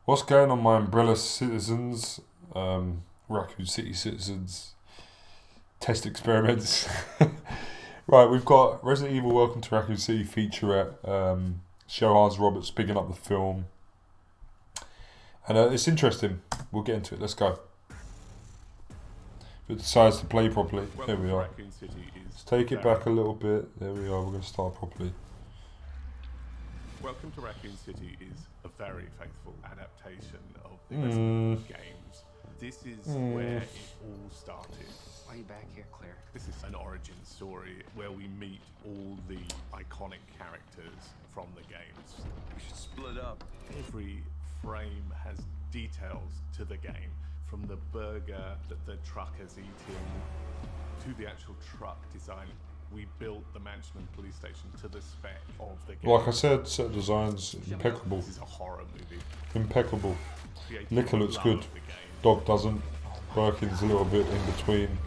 What's going on, my umbrella citizens? Raccoon City citizens. Test experiments. Right, we've got Resident Evil Welcome to Racoon City featurette. Johans Roberts picking up the film. And it's interesting. We'll get into it. Let's go. If it decides to play properly. There we are. Let's take it back a little bit. There we are. We're going to start properly. Welcome to Racoon City is a very faithful adaptation of the Resident Evil games. This is where it all started. Why are you back here, Claire? This is an origin story where we meet all the iconic characters from the games. We should split up. Every frame has details to the game, from the burger that the trucker's eating to the actual truck design. We built the mansion and police station to the spec of the game. Like I said, set designs impeccable. This is a horror movie. Impeccable. Created Liquor looks love good. of the game. Dog doesn't. Birkin's a little bit in between.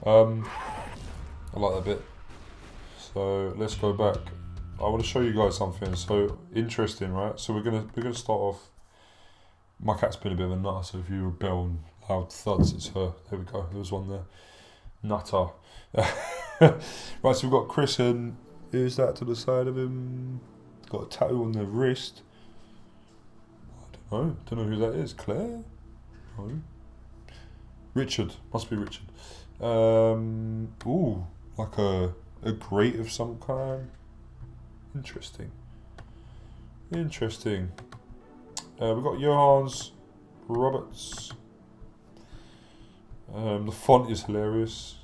I like that bit. So let's go back. I want to show you guys something. So interesting, right? So we're gonna start off. My cat's been a bit of a nutter, so if you rebel and loud thuds, it's her. There we go. There was one there. Nutter. Right, so we've got Chris and who's that to the side of him? Got a tattoo on their wrist. I don't know who that is. Claire? No. Richard. Must be Richard. Ooh, like a grate of some kind. Interesting. Interesting. We've got Johans Roberts. The font is hilarious.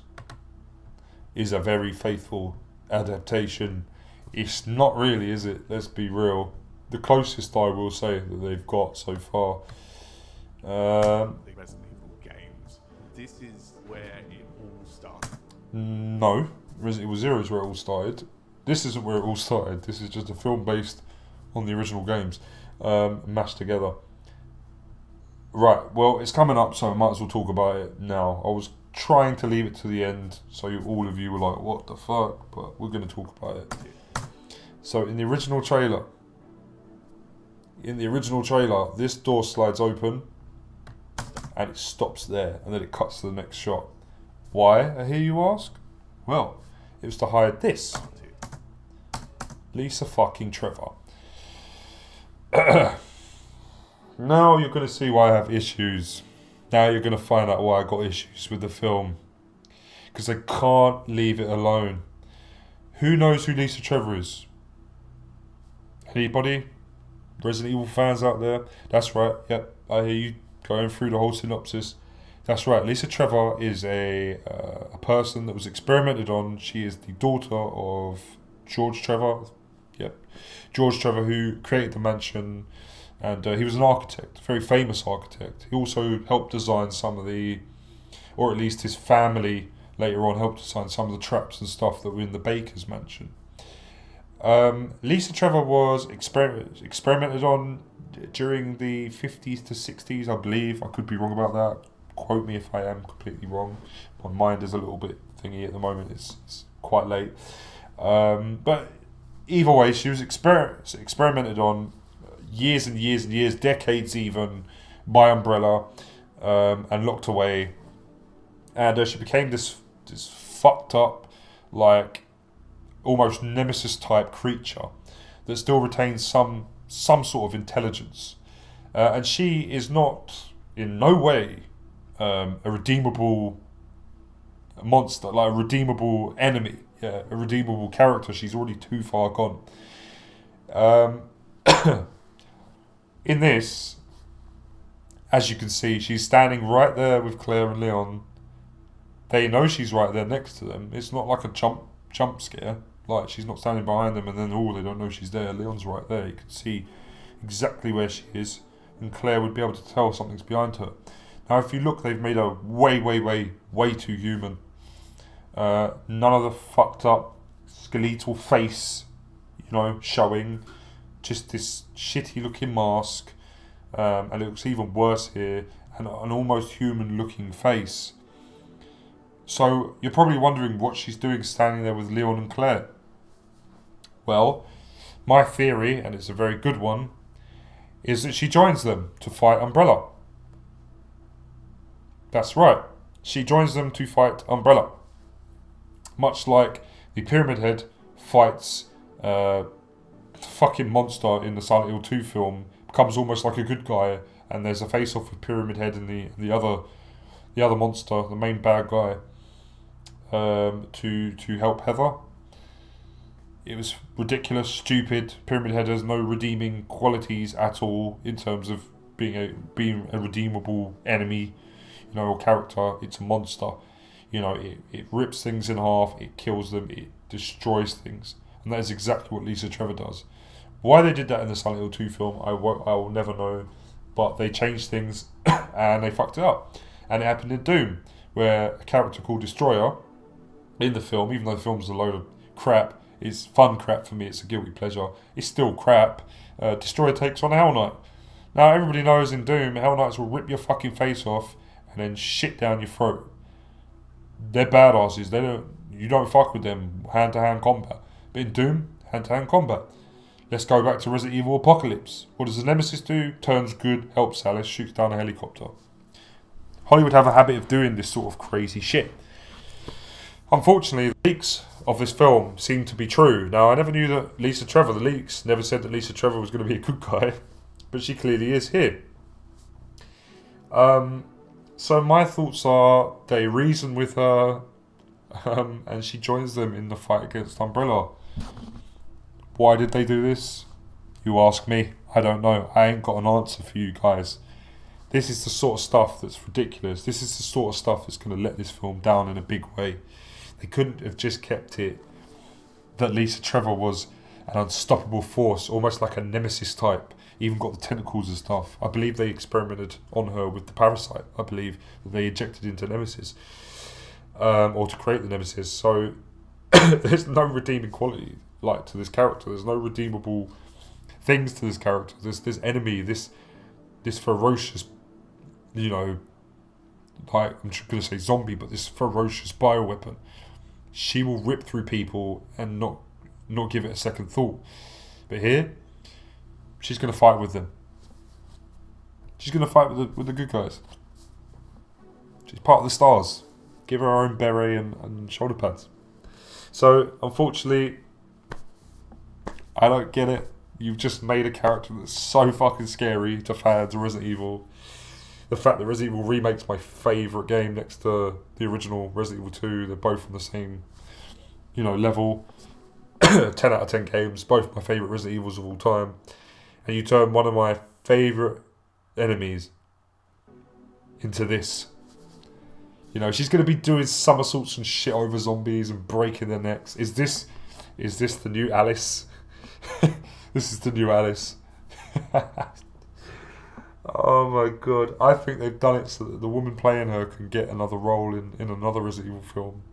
Is a very faithful adaptation. It's not really, is it? Let's be real. The closest I will say that they've got so far. The Resident Evil games. This is where it all started. No, Resident Evil 0 is where it all started. This isn't where it all started. This is just a film based on the original games, mashed together. Right, well, it's coming up, so I might as well talk about it now. I was trying to leave it to the end, so all of you were like, what the fuck? But we're going to talk about it. So in the original trailer, this door slides open and it stops there, and then it cuts to the next shot. Why, I hear you ask? Well, it was to hide this. Lisa fucking Trevor. Now you're going to see why I have issues. Now you're going to find out why I got issues with the film. Because I can't leave it alone. Who knows who Lisa Trevor is? Anybody? Resident Evil fans out there? That's right. Yep, I hear you going through the whole synopsis. That's right. Lisa Trevor is a person that was experimented on. She is the daughter of George Trevor. Yep, George Trevor, who created the mansion. And he was an architect, a very famous architect. He also helped design some of the, or at least his family later on helped design some of the traps and stuff that were in the Baker's mansion. Lisa Trevor was experimented on during the 50s to 60s, I believe. I could be wrong about that. Quote me if I am completely wrong. My mind is a little bit thingy at the moment. It's quite late. But either way, she was experimented on years and years and years, decades even, by Umbrella, and locked away. And she became this fucked up, like, almost nemesis type creature that still retains some sort of intelligence. And she is not in no way a redeemable monster, like a redeemable enemy, a redeemable character. She's already too far gone. In this, as you can see, she's standing right there with Claire and Leon. They know she's right there next to them. It's not like a jump scare. Like, she's not standing behind them and then, they don't know she's there. Leon's right there. You can see exactly where she is. And Claire would be able to tell something's behind her. Now, if you look, they've made her way too human. None of the fucked up skeletal face, showing. Just this shitty looking mask, and it looks even worse here, and an almost human looking face. So you're probably wondering what she's doing standing there with Leon and Claire. Well, my theory, and it's a very good one, is that she joins them to fight Umbrella. That's right. She joins them to fight Umbrella. Much like the Pyramid Head fights fucking monster in the Silent Hill 2 film, becomes almost like a good guy, and there's a face-off with Pyramid Head and the other monster, the main bad guy, to help Heather. It was ridiculous, stupid. Pyramid Head has no redeeming qualities at all in terms of being a redeemable enemy, or character. It's a monster. It rips things in half, it kills them, it destroys things. And that is exactly what Lisa Trevor does. Why they did that in the Silent Hill 2 film, I will never know. But they changed things and they fucked it up. And it happened in Doom, where a character called Destroyer in the film, even though the film's a load of crap, it's fun crap for me, it's a guilty pleasure, it's still crap. Destroyer takes on Hell Knight. Now everybody knows in Doom, Hell Knights will rip your fucking face off and then shit down your throat. They're badasses. You don't fuck with them hand-to-hand combat. But in Doom, hand-to-hand combat. Let's go back to Resident Evil Apocalypse. What does the Nemesis do? Turns good, helps Alice, shoots down a helicopter. Hollywood have a habit of doing this sort of crazy shit. Unfortunately, the leaks of this film seem to be true. Now, I never knew that the leaks never said that Lisa Trevor was going to be a good guy, but she clearly is here. So my thoughts are, they reason with her, and she joins them in the fight against Umbrella. Why did they do this? You ask me. I don't know. I ain't got an answer for you guys. This is the sort of stuff that's ridiculous. This is the sort of stuff that's going to let this film down in a big way. They couldn't have just kept it that Lisa Trevor was an unstoppable force, almost like a Nemesis type, even got the tentacles and stuff. I believe they experimented on her with the parasite. I believe that they injected into Nemesis, or to create the Nemesis. So there's no redeeming quality to this character. There's no redeemable things to this character. This enemy, this ferocious, I'm just going to say zombie, but this ferocious bioweapon. She will rip through people and not give it a second thought. But here, she's going to fight with them. She's going to fight with the good guys. She's part of the stars. Give her own beret and shoulder pads. So, unfortunately, I don't get it. You've just made a character that's so fucking scary to fans of Resident Evil. The fact that Resident Evil Remake's my favourite game next to the original Resident Evil 2. They're both on the same, level. 10 out of 10 games. Both my favourite Resident Evils of all time. And you turn one of my favourite enemies into this. She's going to be doing somersaults and shit over zombies and breaking their necks. Is this the new Alice? This is the new Alice. Oh my god. I think they've done it so that the woman playing her can get another role in another Resident Evil film.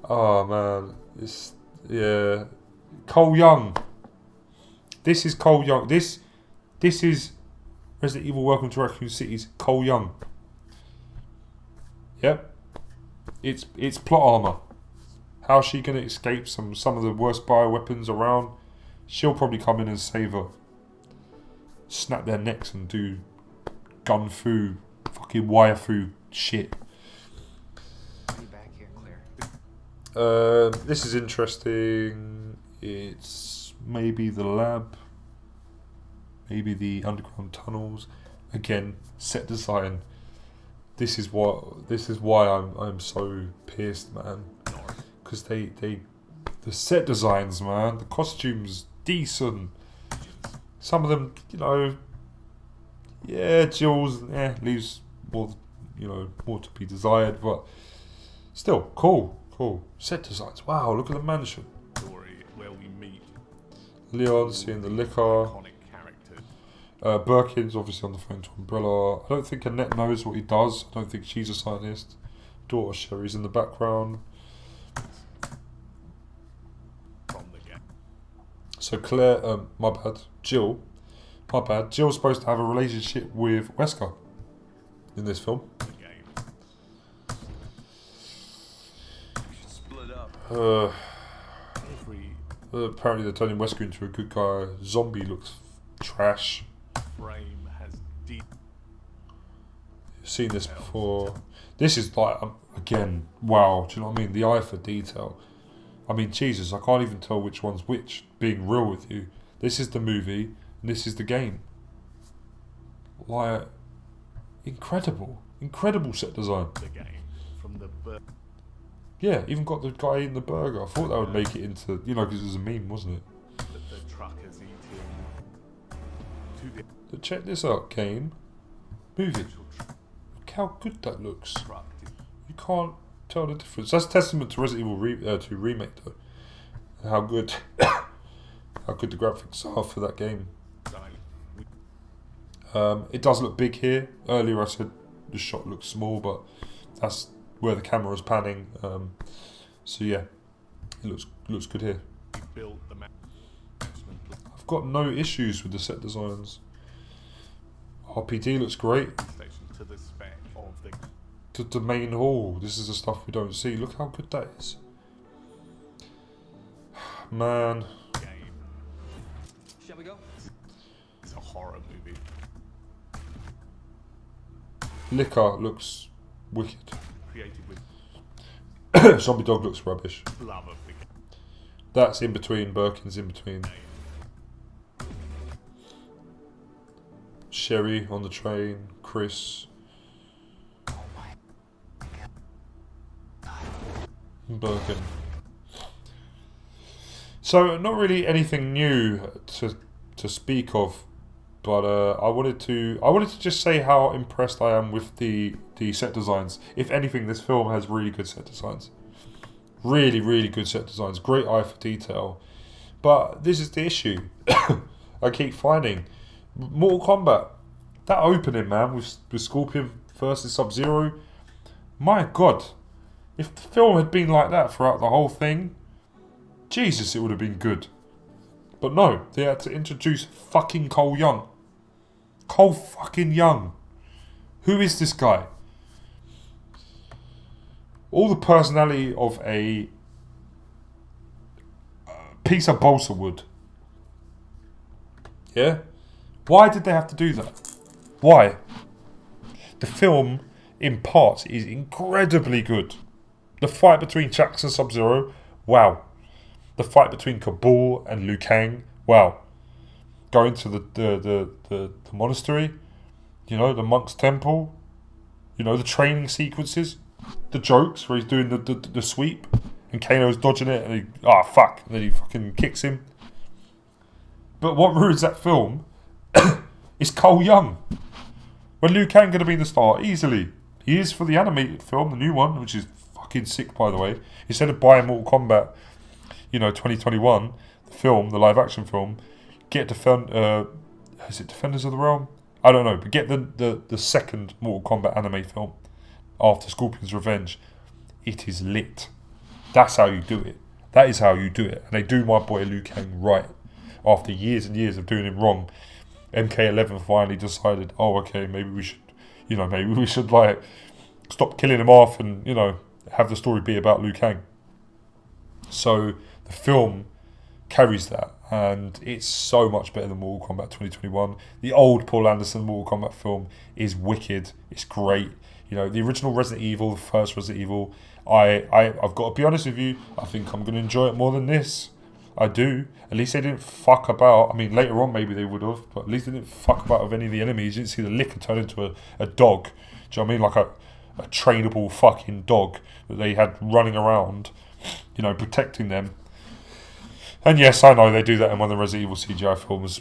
Oh man. Cole Young. This is Cole Young. This is Resident Evil Welcome to Racoon City's Cole Young. Yep. It's plot armor. How's she going to escape some of the worst bioweapons around? She'll probably come in and save her. Snap their necks and do gun fu, fucking wire fu shit. Be back here, Claire. This is interesting. It's maybe the lab, maybe the underground tunnels. Again, set design. This is why I'm so pissed, man. Because the set designs, man, the costumes decent. Some of them, Jules, leaves more to be desired, but still cool. Set designs. Wow, look at the mansion. Story where we meet Leon seeing the liquor. iconic characters. Birkin's obviously on the phone to Umbrella. I don't think Annette knows what he does. I don't think she's a scientist. Daughter Sherry's in the background. From the game. So Jill. Jill's supposed to have a relationship with Wesker in this film. The game. We should split up. Every Apparently they're turning Wesker into a good guy. Zombie looks trash. frame has deep. You've seen this before. This is like, again, wow. Do you know what I mean? The eye for detail. I mean, Jesus, I can't even tell which one's which, being real with you. This is the movie, and this is the game. Like, incredible. Incredible set design. The game from the yeah, even got the guy eating the burger. I thought that would make it into, you know, because it was a meme, wasn't it? that the truck has eaten to the But check this out, game. Move it. actual Look how good that looks. truck. You can't tell the difference. That's testament to Resident Evil 2 remake, though. And how good, how good the graphics are for that game. It does look big here. Earlier I said the shot looks small, but that's where the camera is panning. So yeah, it looks good here. Built the management I've got no issues with the set designs. RPD looks great. station to the spec of the The main hall. This is the stuff we don't see. Look how good that is. Man. game. Shall we go? It's a horror movie. Liquor looks wicked. Created with Zombie dog looks rubbish. love of the game. That's in between. Birkin's in between. Sherry on the train. Chris. Birkin. So not really anything new to speak of, but I wanted to just say how impressed I am with the set designs. If anything, this film has really good set designs. Really, really good set designs. Great eye for detail. But this is the issue. I keep finding Mortal Kombat. That opening, man, with Scorpion versus Sub-Zero. My God, if the film had been like that throughout the whole thing, Jesus, it would have been good. But no, they had to introduce fucking Cole Young. Cole fucking Young. Who is this guy? All the personality of a piece of balsa wood. Yeah? Why did they have to do that? Why? The film, in parts, is incredibly good. The fight between Jax and Sub-Zero, wow. The fight between Kabul and Liu Kang, wow. Going to the monastery, you know, the monk's temple, you know, the training sequences, the jokes where he's doing the sweep and Kano's dodging it and he, fuck, and then he fucking kicks him. But what ruins that film is Cole Young. When Liu Kang gonna be the star? Easily. He is for the animated film, the new one, which is fucking sick, by the way. Instead of buying Mortal Kombat, 2021, the film, the live action film, get is it Defenders of the Realm? I don't know, but get the second Mortal Kombat anime film after Scorpion's Revenge. It is lit. That's how you do it. That is how you do it. And they do my boy Liu Kang right. After years and years of doing him wrong, MK11 finally decided, okay, maybe we should like stop killing him off and, have the story be about Liu Kang. So the film carries that, and it's so much better than Mortal Kombat 2021. The old Paul Anderson Mortal Kombat film is wicked. It's great. The original Resident Evil, the first Resident Evil, I've got to be honest with you, I think I'm going to enjoy it more than this. I do. At least they didn't fuck about. I mean, later on maybe they would have, but at least they didn't fuck about with any of the enemies. You didn't see the licker turn into a dog. Do you know what I mean? Like a trainable fucking dog that they had running around, protecting them. And yes, I know they do that in one of the Resident Evil CGI films,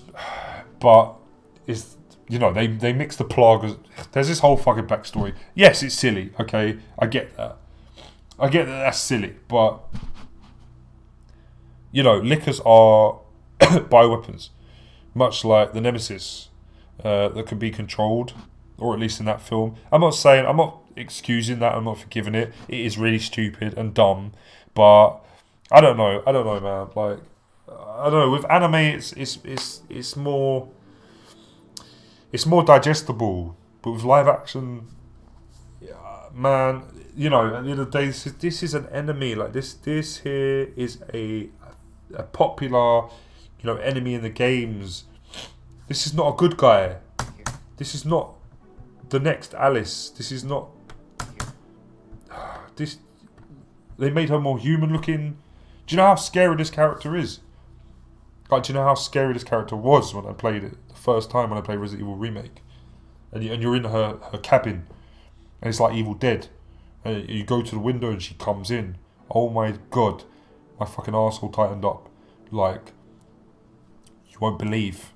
but they mix the Plagas. There's this whole fucking backstory. Yes, it's silly. Okay, I get that. That's silly, but lickers are bioweapons, much like the Nemesis that can be controlled, or at least in that film. I'm not excusing that. I'm not forgiving it. It is really stupid and dumb, but I don't know, man. Like, I don't know. With anime, it's more digestible, but with live action, man, at the end of the day, this is an enemy. Like this here is a popular, enemy in the games. This is not a good guy. This is not the next Alice. This is not... This... They made her more human looking. Do you know how scary this character is? Like, do you know how scary this character was when I played it? The first time when I played Resident Evil Remake. And you're in her cabin. And it's like Evil Dead. And you go to the window and she comes in. Oh my god. My fucking arsehole tightened up. Like, you won't believe.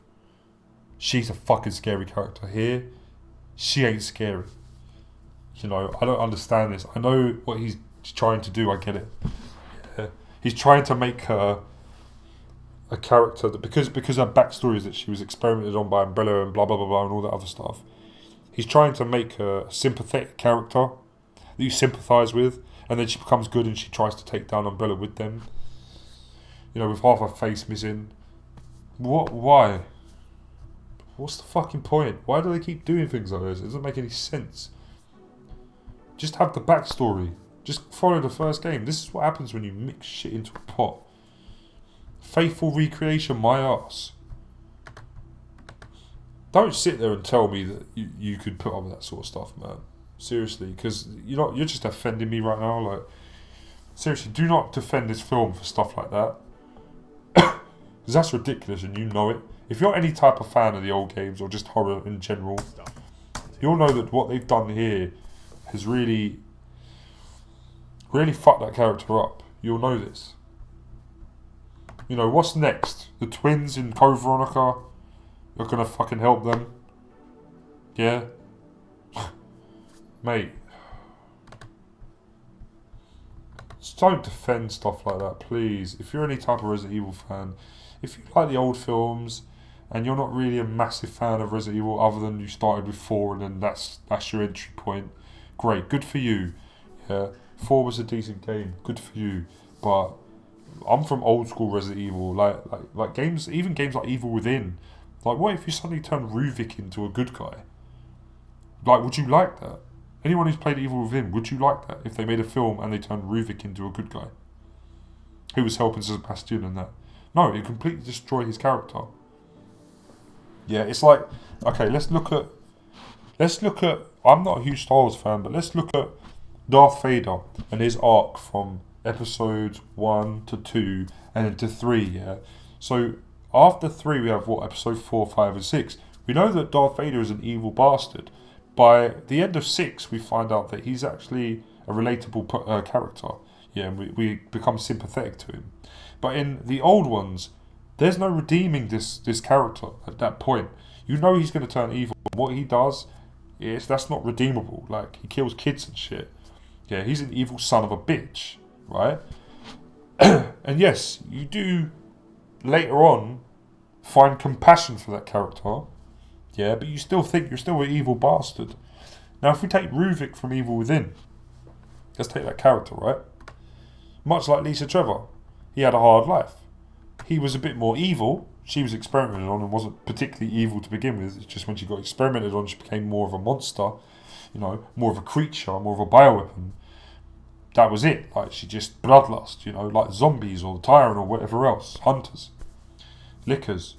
She's a fucking scary character. Here, she ain't scary. You know, I don't understand this. I know what he's trying to do, I get it. Yeah. He's trying to make her a character that, because her backstory is that she was experimented on by Umbrella and blah blah blah blah and all that other stuff. He's trying to make her a sympathetic character that you sympathise with, and then she becomes good and she tries to take down Umbrella with them. You know, with half her face missing. What? Why? What's the fucking point? Why do they keep doing things like this? It doesn't make any sense. Just have the backstory. Just follow the first game. This is what happens when you mix shit into a pot. Faithful recreation, my ass. Don't sit there and tell me that you could put up with that sort of stuff, man. Seriously, because you're just offending me right now. Like, seriously, do not defend this film for stuff like that. Because that's ridiculous and you know it. If you're any type of fan of the old games or just horror in general, you'll know that what they've done here has really fucked that character up. You'll know this. You know, what's next? The twins in Code Veronica? You're gonna fucking help them? Yeah? Mate. Just don't defend stuff like that, please. If you're any type of Resident Evil fan, if you like the old films, and you're not really a massive fan of Resident Evil other than you started with 4 and then that's your entry point, great, good for you. Yeah, 4 was a decent game, good for you. But I'm from old school Resident Evil, like games, even games like Evil Within. Like, what if you suddenly turn Ruvik into a good guy? Like, would you like that? Anyone who's played Evil Within, would you like that if they made a film and they turned Ruvik into a good guy who was helping Sebastian and that? No, it completely destroyed his character. Yeah, it's like, okay, let's look at, I'm not a huge Star Wars fan, but let's look at Darth Vader and his arc from episodes 1 to 2 and then to 3, yeah? So, after 3 we have, episode 4, 5 and 6. We know that Darth Vader is an evil bastard. By the end of 6, we find out that he's actually a relatable character. Yeah, and we become sympathetic to him. But in the old ones, there's no redeeming this character at that point. You know he's going to turn evil. What he does, that's not redeemable. Like, he kills kids and shit. Yeah, he's an evil son of a bitch, right? And yes, you do later on find compassion for that character. Yeah, but you still think you're still an evil bastard. Now, if we take Ruvik from Evil Within, let's take that character, right? Much like Lisa Trevor, he had a hard life. He was a bit more evil. She was experimented on and wasn't particularly evil to begin with. It's just when she got experimented on, she became more of a monster, you know, more of a creature, more of a bioweapon. That was it. Like, she just bloodlust, you know, like zombies or the Tyrant or whatever else. Hunters. Lickers.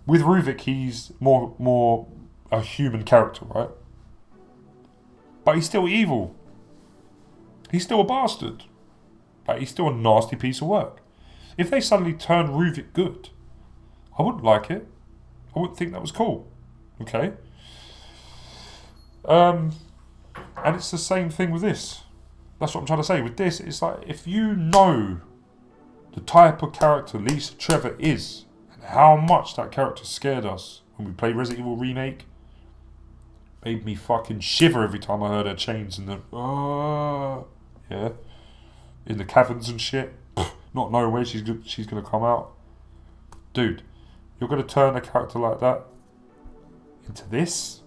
With Ruvik, he's more a human character, right? But he's still evil. He's still a bastard. Like, he's still a nasty piece of work. If they suddenly turned Ruvik good, I wouldn't like it. I wouldn't think that was cool. Okay? And it's the same thing with this. That's what I'm trying to say. With this, it's like, if you know the type of character Lisa Trevor is, and how much that character scared us when we played Resident Evil Remake, made me fucking shiver every time I heard her chains and yeah, in the caverns and shit, not knowing where she's gonna come out. Dude, you're gonna turn a character like that into this?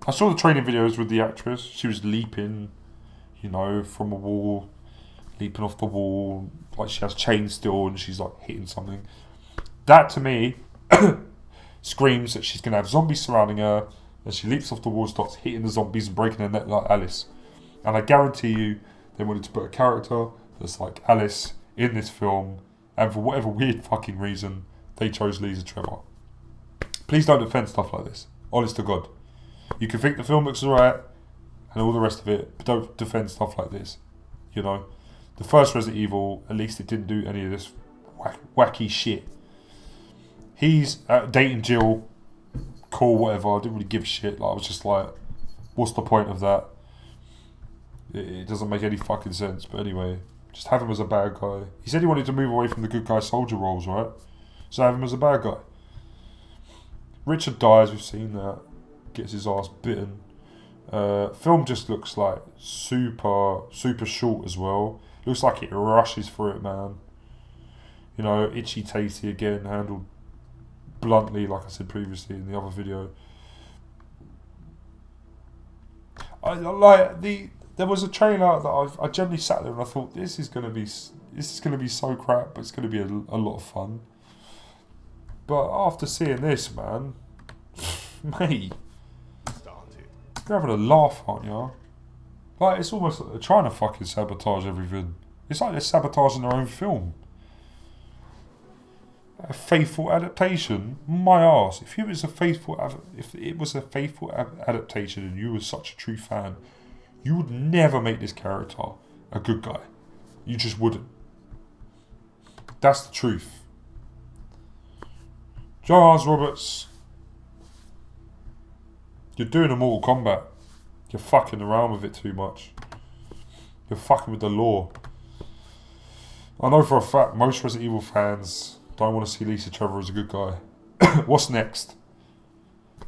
I saw the training videos with the actress. She was leaping, you know, from a wall, leaping off the wall, like she has chains still and she's like hitting something. That to me screams that she's going to have zombies surrounding her, and she leaps off the wall, starts hitting the zombies and breaking their neck like Alice. And I guarantee you they wanted to put a character that's like Alice in this film, and for whatever weird fucking reason, they chose Lisa Trevor. Please don't defend stuff like this. Honest to God. You can think the film looks alright and all the rest of it, but don't defend stuff like this. You know? The first Resident Evil, at least it didn't do any of this wacky shit. He's dating Jill. Cool, whatever. I didn't really give a shit. Like, I was just like, what's the point of that? It doesn't make any fucking sense. But anyway, just have him as a bad guy. He said he wanted to move away from the good guy soldier roles, right? So have him as a bad guy. Richard dies, we've seen that. Gets his ass bitten. Film just looks like super short as well. Looks like it rushes through it, man. You know, itchy tasty again, handled bluntly, like I said previously in the other video. There was a trailer that I generally sat there and I thought this is gonna be so crap, but it's gonna be a lot of fun. But after seeing this, man, mate, you're having a laugh, aren't you? Like, it's almost like they're trying to fucking sabotage everything. It's like they're sabotaging their own film. A faithful adaptation? My arse. If it was a faithful adaptation and you were such a true fan, you would never make this character a good guy. You just wouldn't. That's the truth. Johans Roberts, you're doing a Mortal Kombat. You're fucking around with it too much. You're fucking with the law. I know for a fact most Resident Evil fans don't want to see Lisa Trevor as a good guy. What's next?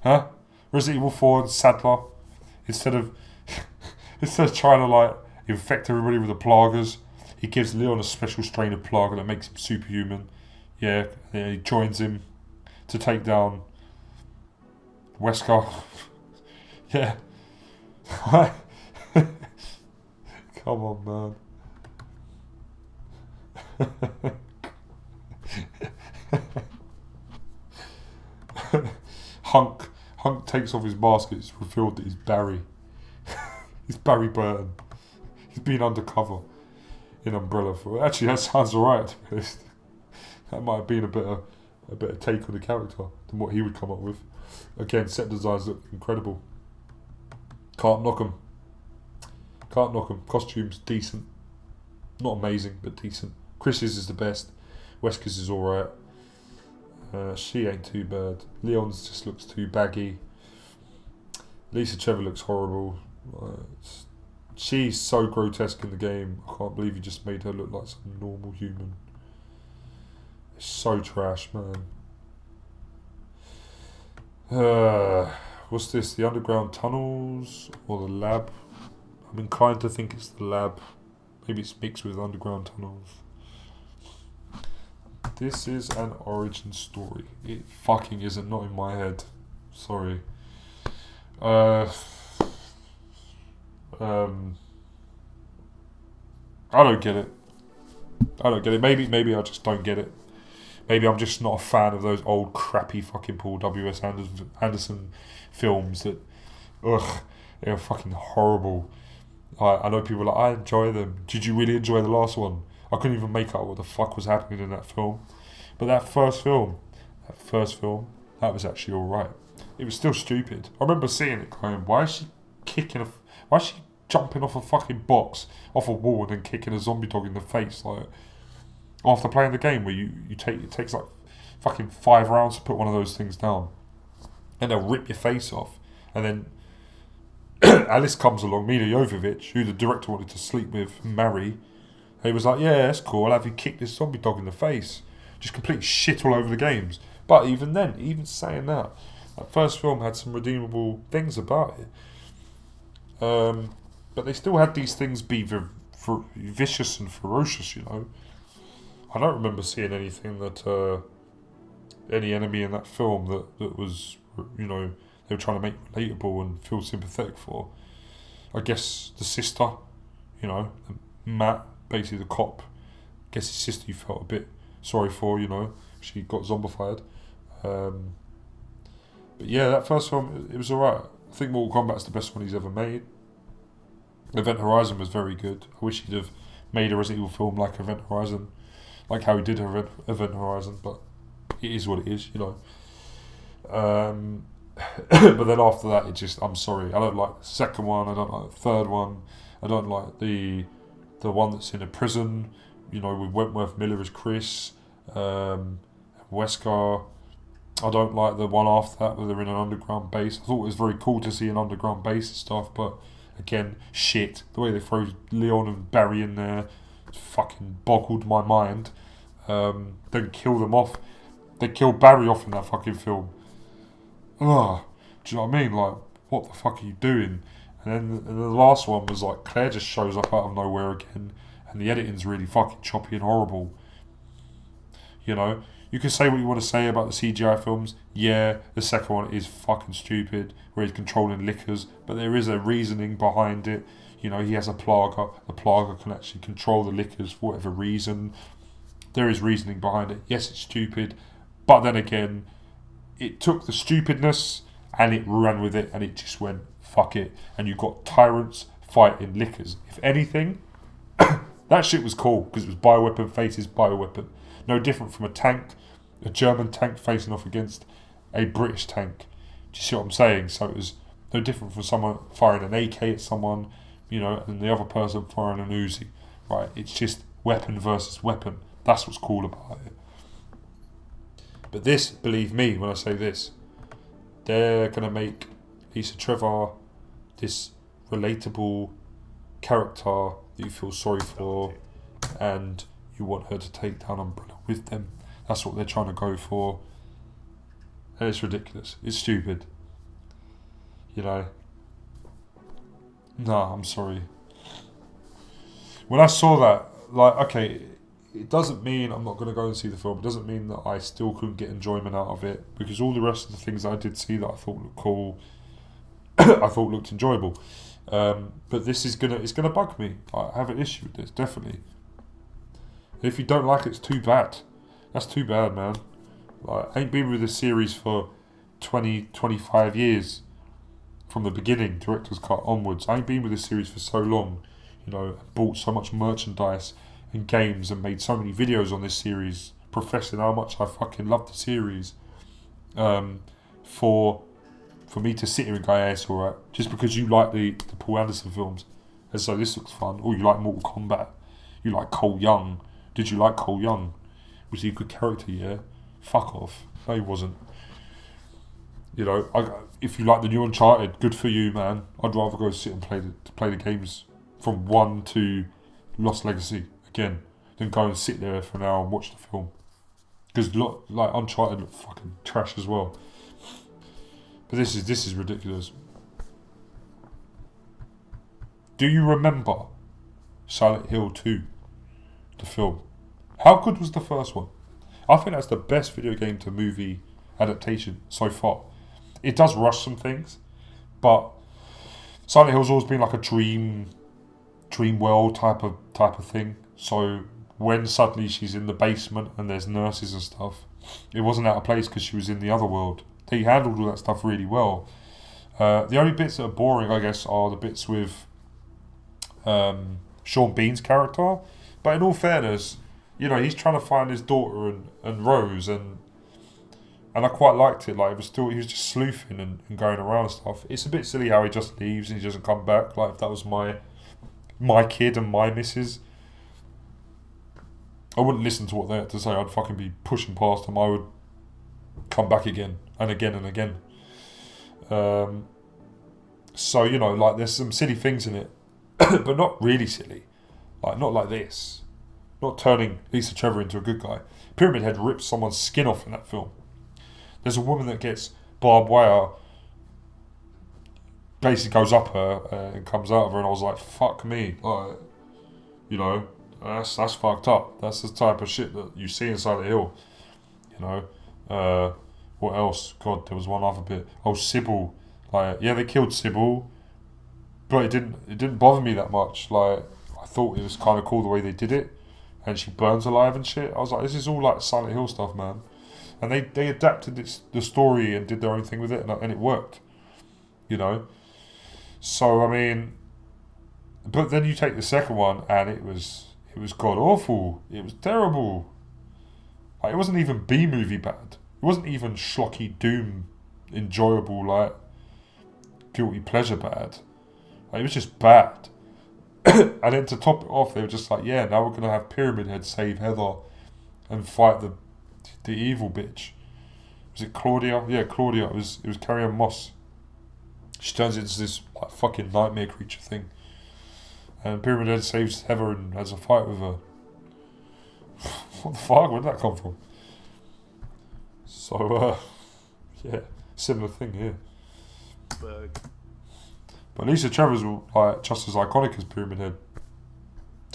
Huh? Resident Evil 4 and Sadler. Instead of trying to like infect everybody with the plagas, he gives Leon a special strain of plaga that makes him superhuman. Yeah, and he joins him to take down Wesker. Yeah. Come on, man. Hunk takes off his mask. It's revealed that he's Barry. He's Barry Burton. He's been undercover in Umbrella for. Actually, that sounds alright. To be honest, that might have been a better take on the character than what he would come up with. Again, set designs look incredible. Can't knock them. Costumes decent, not amazing, but decent. Chris's is the best. Wesker's is alright. She ain't too bad. Leon's just looks too baggy. Lisa Trevor looks horrible. She's so grotesque in the game. I can't believe you just made her look like some normal human. It's so trash, man. What's this? The underground tunnels or the lab? I'm inclined to think it's the lab. Maybe it's mixed with underground tunnels. This is an origin story. It fucking isn't, not in my head. Sorry. I don't get it. Maybe I just don't get it. Maybe I'm just not a fan of those old crappy fucking Paul W.S. Anderson films that, they're fucking horrible. I know people are like, I enjoy them. Did you really enjoy the last one? I couldn't even make out what the fuck was happening in that film. But that first film, that was actually alright. It was still stupid. I remember seeing it going, why is she jumping off a fucking box, off a wall, and then kicking a zombie dog in the face? Like, after playing the game where it takes like fucking 5 rounds to put one of those things down. And they'll rip your face off. And then Alice comes along, Mila Jovovich, who the director wanted to sleep with, marry. He was like, yeah, that's cool, I'll have you kick this zombie dog in the face. Just complete shit all over the games. But even then, even saying that first film had some redeemable things about it. But they still had these things be vicious and ferocious, you know. I don't remember seeing anything that, any enemy in that film that was, you know, they were trying to make relatable and feel sympathetic for. I guess the sister, you know, Matt, basically the cop, I guess his sister you felt a bit sorry for, you know, she got zombified. But yeah, that first film, it was alright. I think Mortal Kombat's the best one he's ever made. Event Horizon was very good. I wish he'd have made a Resident Evil film like Event Horizon, like how he did Event Horizon, but it is what it is, you know. But then after that, it just, I'm sorry, I don't like the second one, I don't like the third one, I don't like the one that's in a prison, you know, with Wentworth Miller as Chris, Wesker. I don't like the one after that where they're in an underground base. I thought it was very cool to see an underground base and stuff, but again, shit. The way they throw Leon and Barry in there fucking boggled my mind. Then kill them off. They killed Barry off in that fucking film. Ugh. Do you know what I mean? Like, what the fuck are you doing? And then the last one was like Claire just shows up out of nowhere again, and the editing's really fucking choppy and horrible. You know? You can say what you want to say about the CGI films. Yeah, the second one is fucking stupid, where he's controlling liquors, but there is a reasoning behind it. You know, he has a plaga. The plaga can actually control the liquors for whatever reason. There is reasoning behind it. Yes, it's stupid, but then again, it took the stupidness and it ran with it, and it just went, fuck it. And you got tyrants fighting liquors. If anything, that shit was cool, because it was bioweapon faces bioweapon. No different from a German tank facing off against a British tank. Do you see what I'm saying? So it was no different from someone firing an AK at someone, you know, and the other person firing an Uzi, right? It's just weapon versus weapon. That's what's cool about it. But this, believe me when I say this, they're going to make Lisa Trevor this relatable character that you feel sorry for, and you want her to take down Umbrella with them. That's what they're trying to go for. And it's ridiculous. It's stupid. You know. No, I'm sorry. When I saw that, like, okay, it doesn't mean I'm not going to go and see the film. It doesn't mean that I still couldn't get enjoyment out of it, because all the rest of the things I did see that I thought looked cool, I thought looked enjoyable. But this is it's gonna bug me. I have an issue with this, definitely. If you don't like it, it's too bad. That's too bad, man. Like, I ain't been with this series for 20, 25 years. From the beginning, director's cut onwards. I ain't been with this series for so long. You know, bought so much merchandise and games and made so many videos on this series, professing how much I fucking love the series. For me to sit here and go, yeah, it's alright. Just because you like the Paul Anderson films. And so this looks fun. Or you like Mortal Kombat. You like Cole Young. Did you like Cole Young? Was he a good character? Yeah. Fuck off. No, he wasn't. You know, if you like the new Uncharted, good for you, man. I'd rather go sit and play the games from 1 to Lost Legacy again than go and sit there for an hour and watch the film. Because like Uncharted looked fucking trash as well. But this is ridiculous. Do you remember Silent Hill 2? The film. How good was the first one? I think that's the best video game to movie adaptation so far. It does rush some things, but Silent Hill's always been like a dream world type of thing. So when suddenly she's in the basement and there's nurses and stuff, it wasn't out of place because she was in the other world. They handled all that stuff really well. The only bits that are boring, I guess, are the bits with Sean Bean's character. But in all fairness, you know, he's trying to find his daughter and Rose, and I quite liked it. Like, he was just sleuthing and going around and stuff. It's a bit silly how he just leaves and he doesn't come back. Like, if that was my kid and my missus, I wouldn't listen to what they had to say. I'd fucking be pushing past them. I would come back again and again and again. So, you know, like, there's some silly things in it, but not really silly. Like, not like this. Not turning Lisa Trevor into a good guy. Pyramid Head rips someone's skin off in that film. There's a woman that gets barbed wire, basically goes up her and comes out of her, and I was like, fuck me. Like, you know, that's fucked up. That's the type of shit that you see in Silent Hill. You know, what else? God, there was one other bit. Oh, Sybil. Like, yeah, they killed Sybil, but it didn't bother me that much. Like, I thought it was kind of cool the way they did it, and she burns alive and shit. I was like, this is all like Silent Hill stuff, man. And they adapted the story and did their own thing with it, and it worked. You know. So I mean, but then you take the second one, and it was god awful. It was terrible. Like, it wasn't even B-movie bad. It wasn't even schlocky doom, enjoyable, like, guilty pleasure bad. Like, it was just bad. And then to top it off, they were just like, yeah, now we're going to have Pyramid Head save Heather and fight the evil bitch. Was it Claudia? Yeah, Claudia. It was Carrie-Anne Moss. She turns into this like fucking nightmare creature thing. And Pyramid Head saves Heather and has a fight with her. What the fuck? Where did that come from? So, yeah, similar thing here. But Lisa Trevor's like just as iconic as Pyramid Head.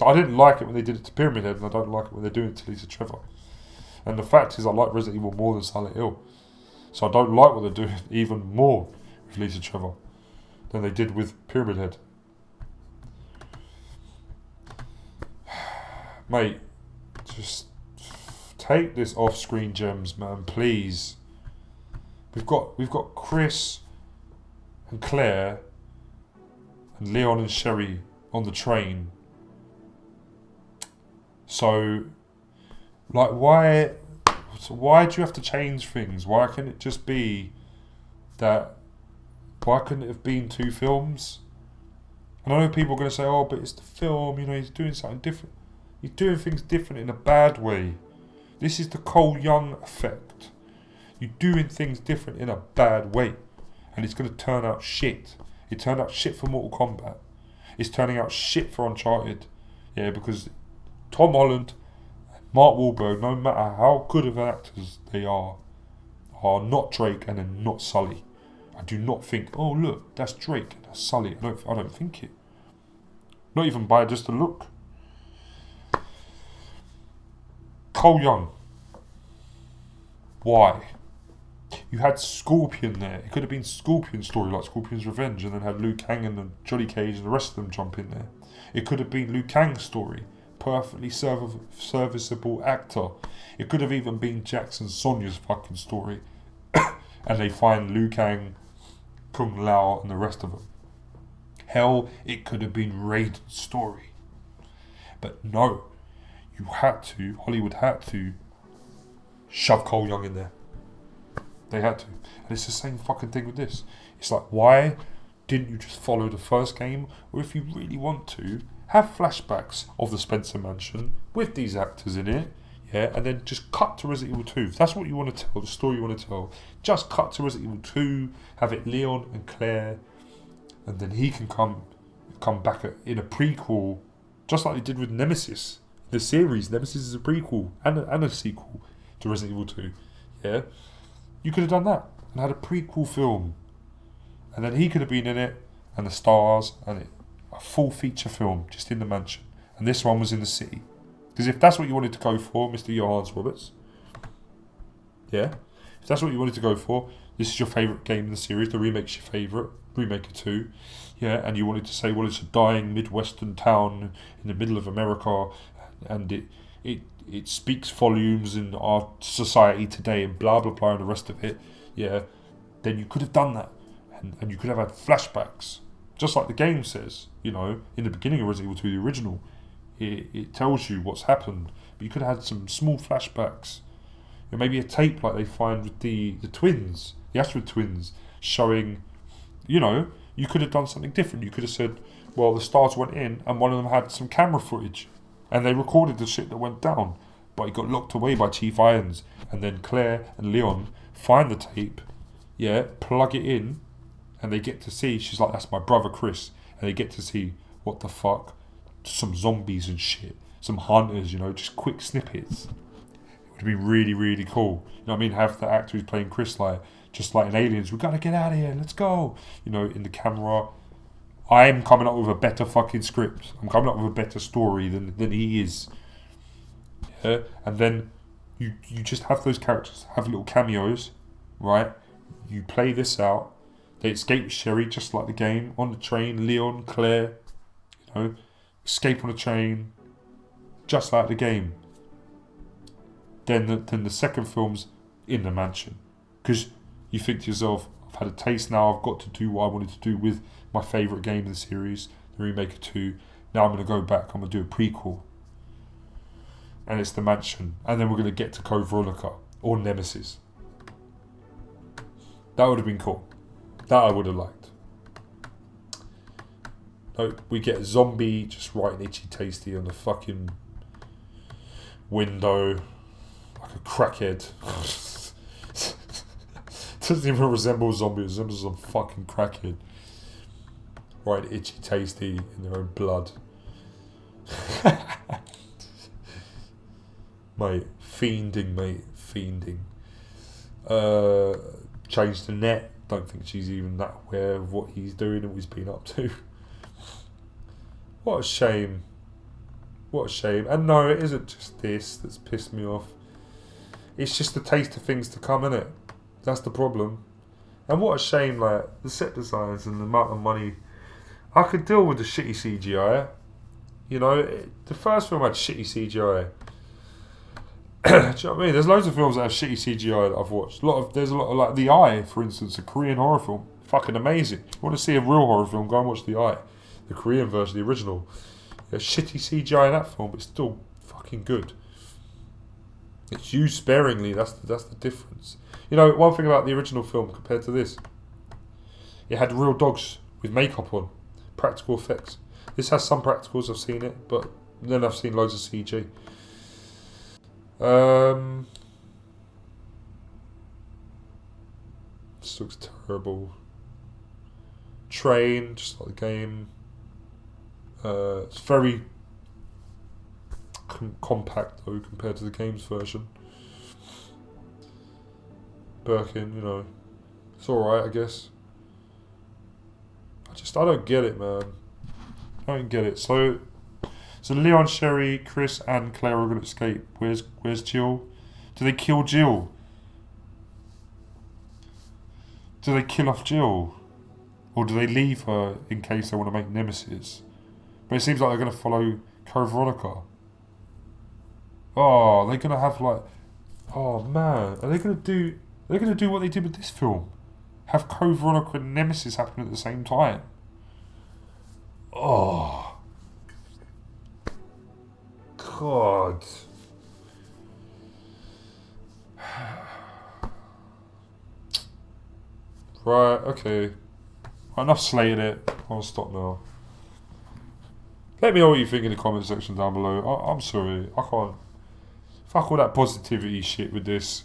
I didn't like it when they did it to Pyramid Head, and I don't like it when they're doing it to Lisa Trevor. And the fact is, I like Resident Evil more than Silent Hill. So I don't like what they're doing even more with Lisa Trevor than they did with Pyramid Head. Mate, just take this off-screen gems, man, please. We've got Chris and Claire and Leon and Sherry on the train. So, like, why do you have to change things? Why can't it just be that? Why couldn't it have been 2 films? And I know people are going to say, oh, but it's the film, you know, he's doing something different. He's doing things different in a bad way. This is the Cole Young effect. You're doing things different in a bad way. And it's going to turn out shit. It turned out shit for Mortal Kombat. It's turning out shit for Uncharted. Yeah, because Tom Holland and Mark Wahlberg, no matter how good of actors they are not Drake and they're not Sully. I do not think, oh look, that's Drake and that's Sully. I don't think it. Not even by just a look. Cole Young. Why? You had Scorpion there. It could have been Scorpion's story, like Scorpion's Revenge, and then had Liu Kang and Johnny Cage and the rest of them jump in there. It could have been Liu Kang's story. Perfectly serviceable actor. It could have even been Jackson Sonya's fucking story. And they find Liu Kang, Kung Lao, and the rest of them. Hell, it could have been Raiden's story. But no. Hollywood had to shove Cole Young in there. They had to. And it's the same fucking thing with this. It's like, why didn't you just follow the first game? Or if you really want to, have flashbacks of the Spencer Mansion with these actors in it, yeah, and then just cut to Resident Evil 2. If that's what you want to tell, the story you want to tell, just cut to Resident Evil 2, have it Leon and Claire, and then he can come back in a prequel, just like they did with Nemesis. The series, Nemesis is a prequel and a sequel to Resident Evil 2, yeah. You could have done that and had a prequel film, and then he could have been in it, and the stars, and a full feature film just in the mansion, and this one was in the city. Because if that's what you wanted to go for, Mr. Johans Roberts, yeah, if that's what you wanted to go for, this is your favourite game in the series, the remake's your favourite, remake of 2, yeah, and you wanted to say, well, it's a dying Midwestern town in the middle of America, and it speaks volumes in our society today, and blah blah blah and the rest of it, yeah, then you could have done that, and you could have had flashbacks, just like the game says, you know, in the beginning of Resident Evil 2, the original, it tells you what's happened, but you could have had some small flashbacks, or maybe a tape like they find with the twins, the Astrid twins, showing, you know, you could have done something different. You could have said, well, the stars went in and one of them had some camera footage and they recorded the shit that went down, but it got locked away by Chief Irons, and then Claire and Leon find the tape, yeah, plug it in, and they get to see, she's like, that's my brother Chris, and they get to see, what the fuck, some zombies and shit, some hunters, you know, just quick snippets. It would have been really, really cool. You know what I mean? Have the actor who's playing Chris, like, just like in Aliens, we gotta get out of here, let's go, you know, in the camera. I'm coming up with a better fucking script. I'm coming up with a better story than he is. Yeah? And then you just have those characters, have little cameos, right? You play this out. They escape with Sherry, just like the game. On the train, Leon, Claire, you know, escape on the train, just like the game. Then the second film's in the mansion. Because you think to yourself, I've had a taste now, I've got to do what I wanted to do with my favourite game in the series, the remake of 2. Now I'm going to go back, I'm going to do a prequel. and it's the mansion, and then we're going to get to Cove Veronica or Nemesis. That would have been cool. That I would have liked. No, we get a zombie just writing Itchy Tasty on the fucking window like a crackhead. Doesn't even resemble a zombie, it resembles some fucking crackhead. Writing Itchy Tasty in their own blood. Mate, fiending. Changed the net. Don't think she's even that aware of what he's doing and what he's been up to. What a shame. And no, it isn't just this that's pissed me off. It's just the taste of things to come, innit? That's the problem. And what a shame, like, the set designs and the amount of money. I could deal with the shitty CGI. You know, the first film had shitty CGI. Do you know what I mean? There's loads of films that have shitty CGI that I've watched. There's a lot of, like, The Eye, for instance, a Korean horror film. Fucking amazing. If you want to see a real horror film, go and watch The Eye. The Korean version, the original. There's shitty CGI in that film, but it's still fucking good. It's used sparingly, that's the difference. You know, one thing about the original film compared to this, it had real dogs with makeup on. Practical effects. This has some practicals, I've seen it, but then I've seen loads of CG. This looks terrible. Train, just like the game. It's very compact though compared to the game's version. Birkin, you know, it's alright, I guess. I don't get it, man. I don't get it. So Leon, Sherry, Chris, and Claire are going to escape. Where's Jill? Do they kill Jill? Do they kill off Jill? Or do they leave her in case they want to make Nemesis? But it seems like they're going to follow Cove Veronica. Oh, they're going to have like... Oh, man. Are they going to do what they did with this film? Have Cove Veronica and Nemesis happen at the same time? Oh. God. Right, okay. Enough slated it. I'll stop now. Let me know what you think in the comment section down below. I'm sorry. I can't. Fuck all that positivity shit with this.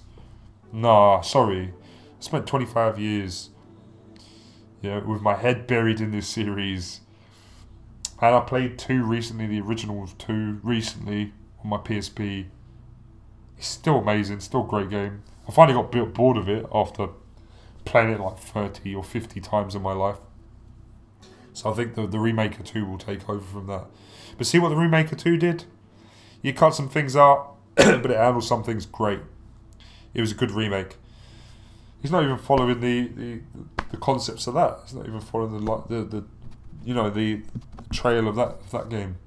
Nah, sorry. I spent 25 years, with my head buried in this series. And I played 2 recently, the original 2 recently on my PSP. It's still amazing, still a great game. I finally got a bit bored of it after playing it like 30 or 50 times in my life. So I think the Remaker 2 will take over from that. But see what the Remaker 2 did? You cut some things out, but it handled some things great. It was a good remake. He's not even following the concepts of that. He's not even following the trail of that game.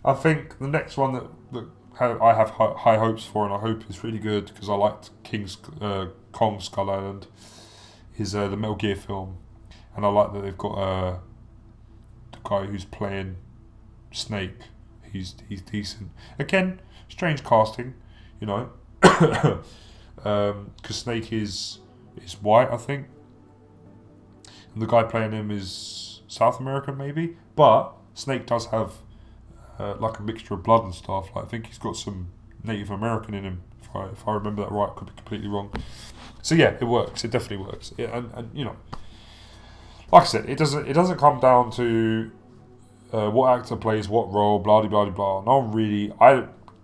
I think the next one that I have high hopes for, and I hope is really good because I liked Kong Skull Island, is the Metal Gear film, and I like that they've got the guy who's playing Snake. He's decent. Again, strange casting, because Snake is white, I think, and the guy playing him is South American maybe, but Snake does have like a mixture of blood and stuff. Like I think he's got some Native American in him, if I remember that right. I could be completely wrong. So yeah, it works. It definitely works. Yeah, and like I said, it doesn't come down to what actor plays what role, blah blah blah blah. No one really.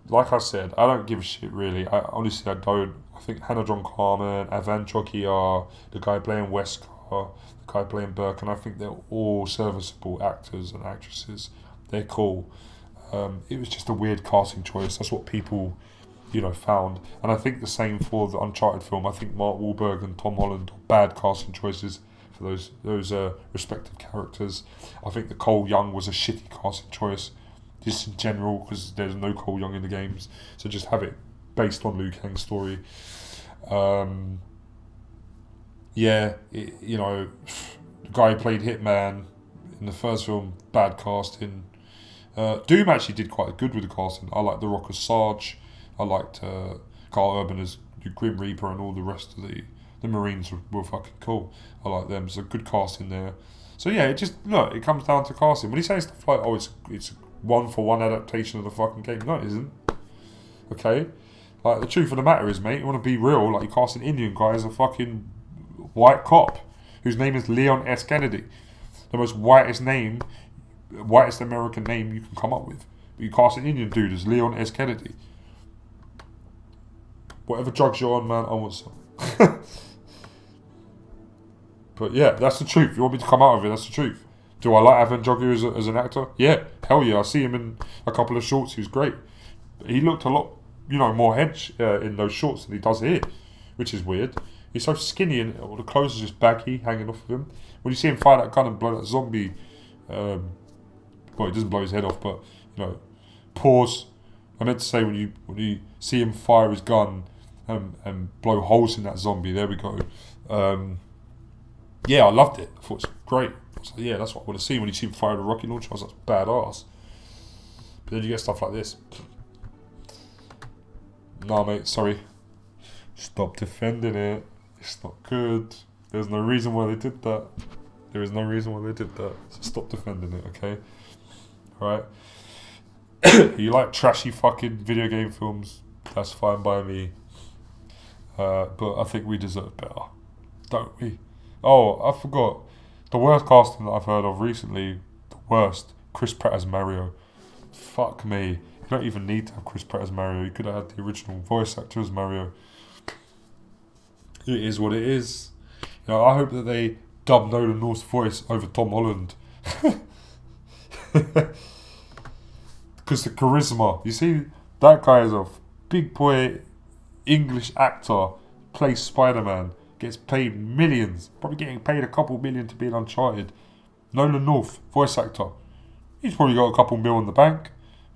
Like I said, I don't give a shit really. Honestly, I don't. I think Hannah John Carmen, Avan Chokiar, the guy playing Wesker, the guy playing Burke, and I think they're all serviceable actors and actresses. They're cool. It was just a weird casting choice. That's what people, found. And I think the same for the Uncharted film. I think Mark Wahlberg and Tom Holland are bad casting choices for those respective characters. I think that Cole Young was a shitty casting choice, just in general, because there's no Cole Young in the games. So just have it based on Liu Kang's story. The guy who played Hitman in the first film, bad casting. Doom actually did quite good with the casting. I liked The Rock as Sarge. I liked Carl Urban as the Grim Reaper, and all the rest of the Marines were fucking cool. I like them. There's a good casting there. So yeah, it comes down to casting. When you say stuff like, oh, it's a 1-for-1 adaptation of the fucking game, no, it isn't. Okay? Like, the truth of the matter is, mate, you want to be real, like, you cast an Indian guy as a fucking white cop whose name is Leon S. Kennedy. The most whitest American name you can come up with. But you cast an Indian dude as Leon S. Kennedy. Whatever drugs you're on, man, I want some. But yeah, that's the truth. You want me to come out of it, that's the truth. Do I like Avan Jogu as an actor? Yeah, hell yeah. I see him in a couple of shorts. He was great. He looked a lot, more hench in those shorts than he does here, which is weird. He's so skinny and all the clothes are just baggy, hanging off of him. When you see him fire that gun and blow that zombie, well, he doesn't blow his head off, but, pause. I meant to say when you see him fire his gun and blow holes in that zombie, there we go. Yeah, I loved it. I thought it was great. I was like, yeah, that's what I want to see. When you see him fire the rocket launcher, I was like, badass. But then you get stuff like this. Nah, mate, sorry. Stop defending it. It's not good. There's no reason why they did that. There is no reason why they did that. So stop defending it, okay? Alright? You like trashy fucking video game films? That's fine by me. But I think we deserve better. Don't we? Oh, I forgot. The worst casting that I've heard of recently, the worst, Chris Pratt as Mario. Fuck me. You don't even need to have Chris Pratt as Mario. You could have had the original voice actor as Mario. It is what it is. I hope that they dub Nolan North's voice over Tom Holland. Because the charisma. You see, that guy is a big boy English actor, plays Spider-Man, gets paid millions, probably getting paid a couple million to be in Uncharted. Nolan North, voice actor. He's probably got a couple mil in the bank,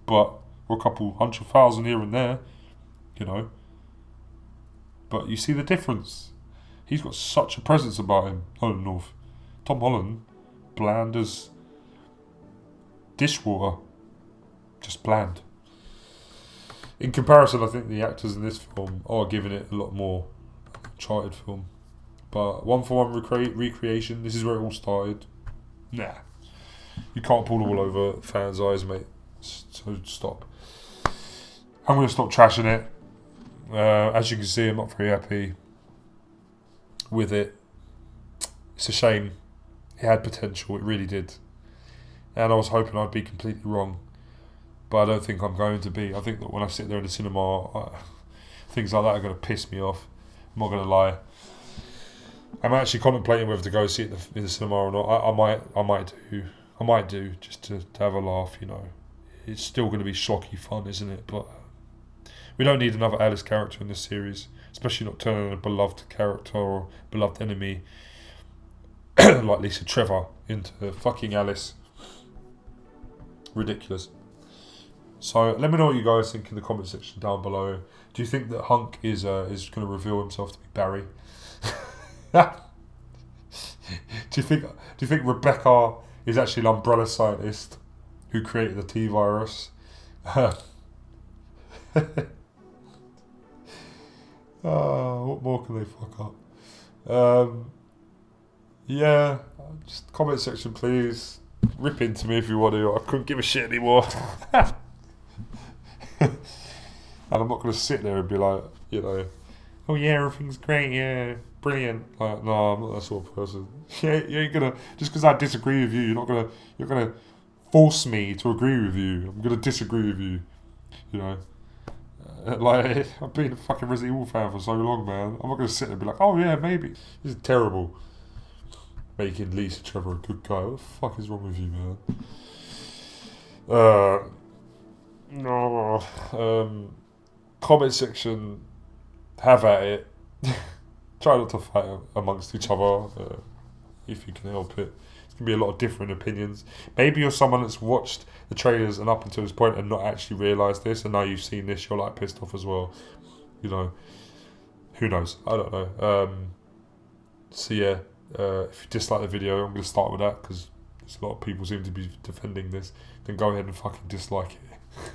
or a couple 100,000 here and there, But you see the difference. He's got such a presence about him, Nolan North. Tom Holland, bland as dishwater. Just bland. In comparison, I think the actors in this film are giving it a lot more Uncharted film. But 1-for-1 recreation, this is where it all started. Nah. You can't pull the wool over fans' eyes, mate. So stop. I'm going to stop trashing it. As you can see, I'm not very happy with it. It's a shame. It had potential, it really did. And I was hoping I'd be completely wrong. But I don't think I'm going to be. I think that when I sit there in the cinema, things like that are going to piss me off. I'm not going to lie. I'm actually contemplating whether to go see it in the cinema or not. I might do just to have a laugh. It's still going to be schlocky fun, isn't it? But we don't need another Alice character in this series, especially not turning a beloved character or beloved enemy like Lisa Trevor into fucking Alice. Ridiculous. So let me know what you guys think in the comment section down below. Do you think that Hunk is going to reveal himself to be Barry? Do you think Rebecca is actually an umbrella scientist who created the T virus? What more can they fuck up? Yeah, just comment section please. Rip into me if you want to. I couldn't give a shit anymore. And I'm not going to sit there and be like, oh yeah, everything's great, yeah, brilliant. Like, no, I'm not that sort of person. Yeah, you ain't gonna, just because I disagree with you, you're gonna force me to agree with you. I'm gonna disagree with you. Like, I've been a fucking Resident Evil fan for so long, man. I'm not gonna sit there and be like, oh yeah, maybe. This is terrible. Making Lisa Trevor a good guy. What the fuck is wrong with you, man? No. Comment section, have at it. Try not to fight amongst each other if you can help it. It's going to be a lot of different opinions. Maybe you're someone that's watched the trailers and up until this point and not actually realised this, and now you've seen this, you're like pissed off as well. Who knows? I don't know. So yeah, if you dislike the video, I'm going to start with that because because a lot of people seem to be defending this, then go ahead and fucking dislike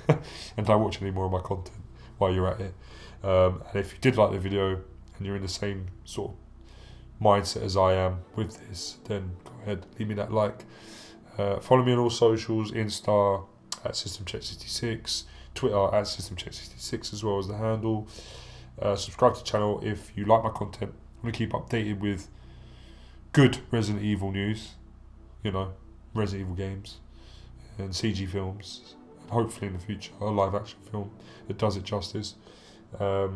it. And don't watch any more of my content while you're at it. And if you did like the video and you're in the same sort of mindset as I am with this, then go ahead, leave me that like. Follow me on all socials, Insta at SystemCheck66, Twitter at SystemCheck66 as well as the handle. Subscribe to the channel if you like my content. I'm going to keep updated with good Resident Evil news, Resident Evil games and CG films, and hopefully in the future a live action film that does it justice. So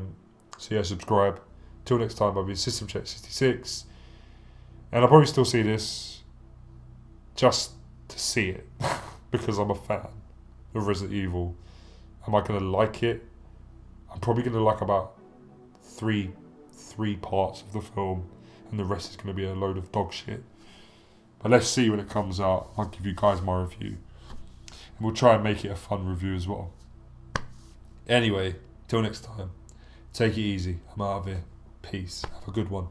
yeah, subscribe. Till next time, I'll be SystemCheck66, and I'll probably still see this just to see it because I'm a fan of Resident Evil. Am I going to like it? I'm probably going to like about three parts of the film, and the rest is going to be a load of dog shit. But let's see when it comes out. I'll give you guys my review, and we'll try and make it a fun review as well. Anyway, till next time, take it easy. I'm out of here. Peace. Have a good one.